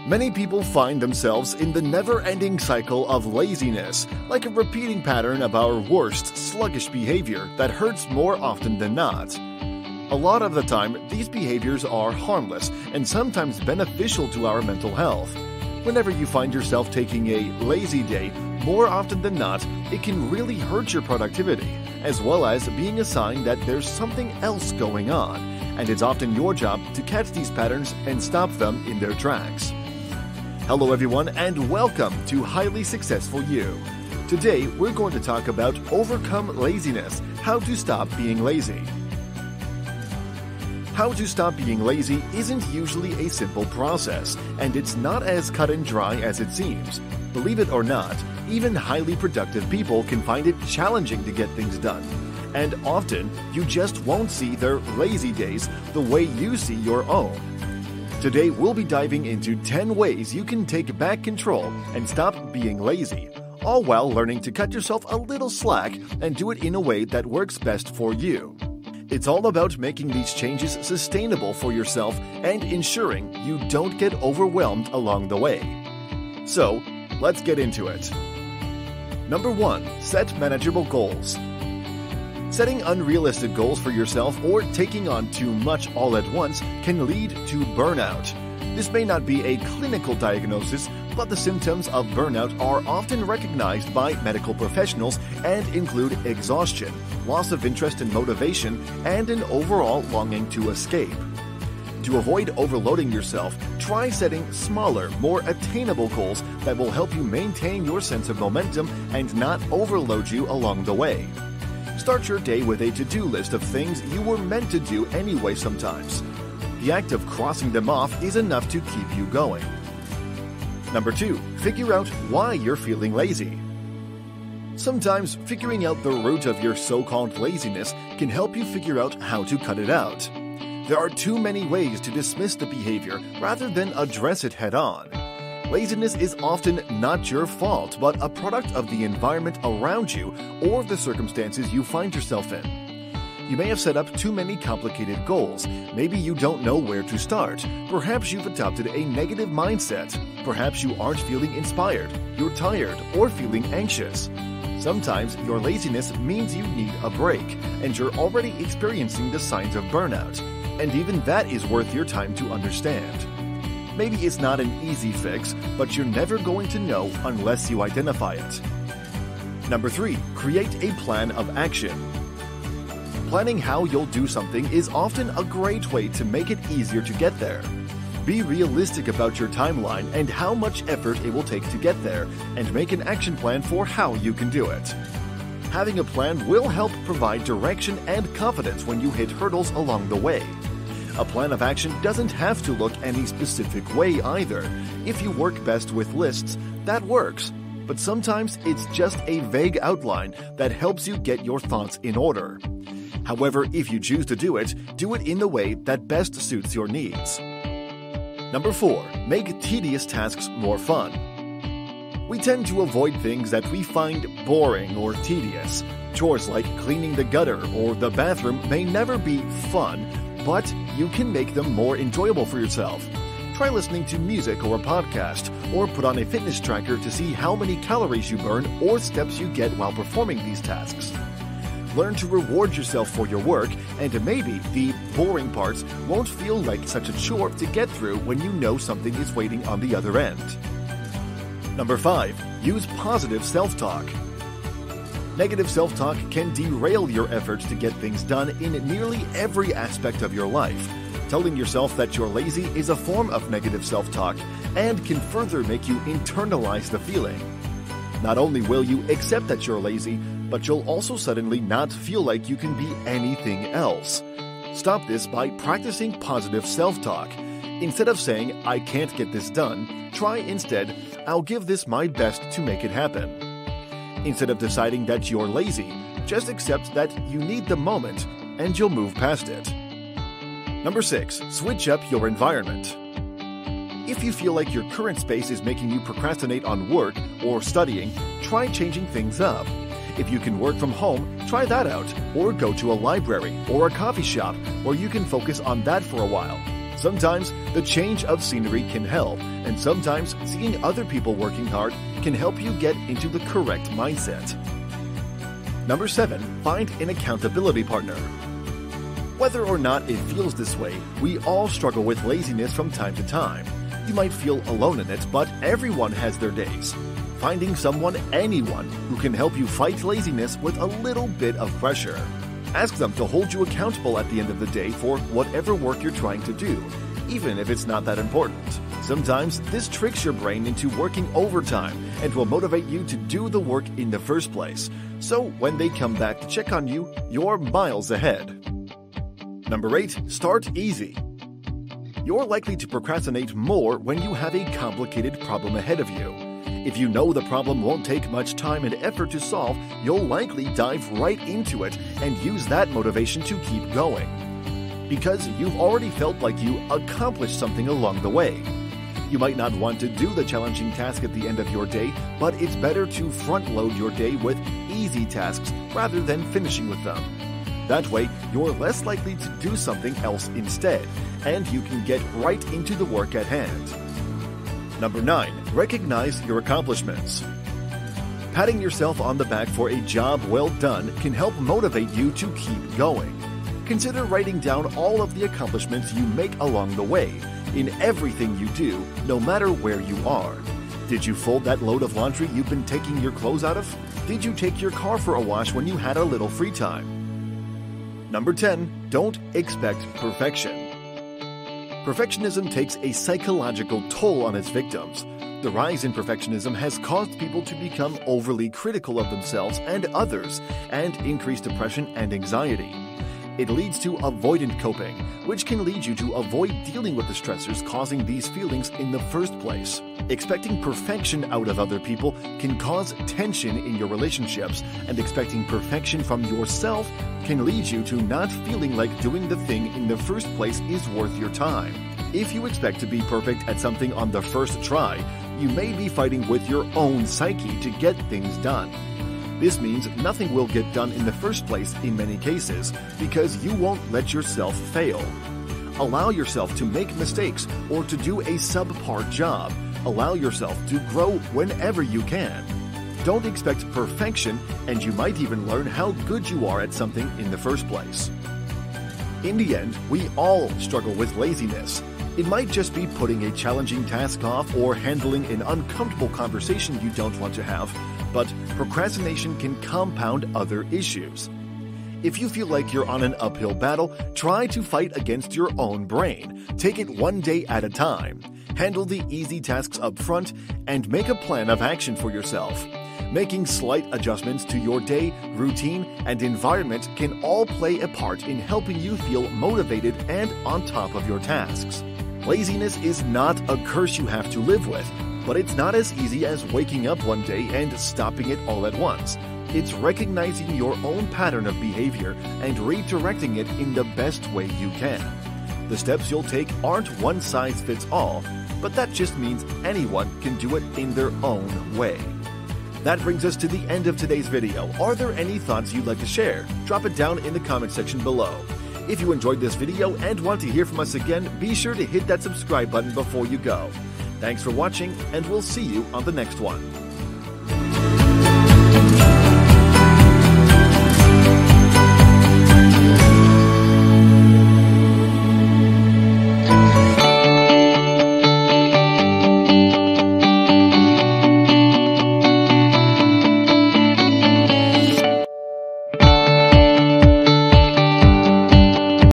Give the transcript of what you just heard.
Many people find themselves in the never-ending cycle of laziness, like a repeating pattern of our worst sluggish behavior that hurts more often than not. A lot of the time, these behaviors are harmless and sometimes beneficial to our mental health. Whenever you find yourself taking a lazy day, more often than not, it can really hurt your productivity, as well as being a sign that there's something else going on, and it's often your job to catch these patterns and stop them in their tracks. Hello everyone, and welcome to Highly Successful You. Today, we're going to talk about Overcome Laziness, how to stop being lazy. How to stop being lazy isn't usually a simple process, and it's not as cut and dry as it seems. Believe it or not, even highly productive people can find it challenging to get things done. And often, you just won't see their lazy days the way you see your own. Today, we'll be diving into 10 ways you can take back control and stop being lazy, all while learning to cut yourself a little slack and do it in a way that works best for you. It's all about making these changes sustainable for yourself and ensuring you don't get overwhelmed along the way. So, let's get into it. Number 1. Set manageable goals. Setting unrealistic goals for yourself or taking on too much all at once can lead to burnout. This may not be a clinical diagnosis, but the symptoms of burnout are often recognized by medical professionals and include exhaustion, loss of interest and motivation, and an overall longing to escape. To avoid overloading yourself, try setting smaller, more attainable goals that will help you maintain your sense of momentum and not overload you along the way. Start your day with a to-do list of things you were meant to do anyway sometimes. The act of crossing them off is enough to keep you going. Number 2. Figure out why you're feeling lazy. Sometimes figuring out the root of your so-called laziness can help you figure out how to cut it out. There are too many ways to dismiss the behavior rather than address it head-on. Laziness is often not your fault, but a product of the environment around you or the circumstances you find yourself in. You may have set up too many complicated goals. Maybe you don't know where to start. Perhaps you've adopted a negative mindset. Perhaps you aren't feeling inspired, you're tired, or feeling anxious. Sometimes your laziness means you need a break, and you're already experiencing the signs of burnout. And even that is worth your time to understand. Maybe it's not an easy fix, but you're never going to know unless you identify it. Number 3. Create a plan of action. Planning how you'll do something is often a great way to make it easier to get there. Be realistic about your timeline and how much effort it will take to get there, and make an action plan for how you can do it. Having a plan will help provide direction and confidence when you hit hurdles along the way. A plan of action doesn't have to look any specific way either. If you work best with lists, that works. But sometimes it's just a vague outline that helps you get your thoughts in order. However, if you choose to do it in the way that best suits your needs. Number 4. Make tedious tasks more fun. We tend to avoid things that we find boring or tedious. Chores like cleaning the gutter or the bathroom may never be fun, but you can make them more enjoyable for yourself. Try listening to music or a podcast, or put on a fitness tracker to see how many calories you burn or steps you get while performing these tasks. Learn to reward yourself for your work, and maybe the boring parts won't feel like such a chore to get through when you know something is waiting on the other end. Number 5. Use positive self-talk. Negative self-talk can derail your efforts to get things done in nearly every aspect of your life. Telling yourself that you're lazy is a form of negative self-talk and can further make you internalize the feeling. Not only will you accept that you're lazy, but you'll also suddenly not feel like you can be anything else. Stop this by practicing positive self-talk. Instead of saying, "I can't get this done," try instead, "I'll give this my best to make it happen." Instead of deciding that you're lazy, just accept that you need the moment and you'll move past it. Number 6. Switch up your environment. If you feel like your current space is making you procrastinate on work or studying, try changing things up. If you can work from home, try that out, or go to a library or a coffee shop where you can focus on that for a while. Sometimes the change of scenery can help, and sometimes seeing other people working hard can help you get into the correct mindset. Number 7, find an accountability partner. Whether or not it feels this way, we all struggle with laziness from time to time. You might feel alone in it, but everyone has their days. Finding someone, anyone, who can help you fight laziness with a little bit of pressure. Ask them to hold you accountable at the end of the day for whatever work you're trying to do, even if it's not that important. Sometimes this tricks your brain into working overtime and will motivate you to do the work in the first place. So when they come back to check on you, you're miles ahead. Number 8, start easy. You're likely to procrastinate more when you have a complicated problem ahead of you. If you know the problem won't take much time and effort to solve, you'll likely dive right into it and use that motivation to keep going. Because you've already felt like you accomplished something along the way. You might not want to do the challenging task at the end of your day, but it's better to front-load your day with easy tasks rather than finishing with them. That way, you're less likely to do something else instead, and you can get right into the work at hand. Number 9, recognize your accomplishments. Patting yourself on the back for a job well done can help motivate you to keep going. Consider writing down all of the accomplishments you make along the way, in everything you do, no matter where you are. Did you fold that load of laundry you've been taking your clothes out of? Did you take your car for a wash when you had a little free time? Number 10, don't expect perfection. Perfectionism takes a psychological toll on its victims. The rise in perfectionism has caused people to become overly critical of themselves and others, and increase depression and anxiety. It leads to avoidant coping, which can lead you to avoid dealing with the stressors causing these feelings in the first place. Expecting perfection out of other people can cause tension in your relationships, and expecting perfection from yourself can lead you to not feeling like doing the thing in the first place is worth your time. If you expect to be perfect at something on the first try, you may be fighting with your own psyche to get things done. This means nothing will get done in the first place in many cases because you won't let yourself fail. Allow yourself to make mistakes or to do a subpar job. Allow yourself to grow whenever you can. Don't expect perfection, and you might even learn how good you are at something in the first place. In the end, we all struggle with laziness. It might just be putting a challenging task off or handling an uncomfortable conversation you don't want to have, but procrastination can compound other issues. If you feel like you're on an uphill battle, try to fight against your own brain. Take it one day at a time. Handle the easy tasks up front and make a plan of action for yourself. Making slight adjustments to your day, routine, and environment can all play a part in helping you feel motivated and on top of your tasks. Laziness is not a curse you have to live with, but it's not as easy as waking up one day and stopping it all at once. It's recognizing your own pattern of behavior and redirecting it in the best way you can. The steps you'll take aren't one size fits all, but that just means anyone can do it in their own way. That brings us to the end of today's video. Are there any thoughts you'd like to share? Drop it down in the comment section below. If you enjoyed this video and want to hear from us again, be sure to hit that subscribe button before you go. Thanks for watching, and we'll see you on the next one.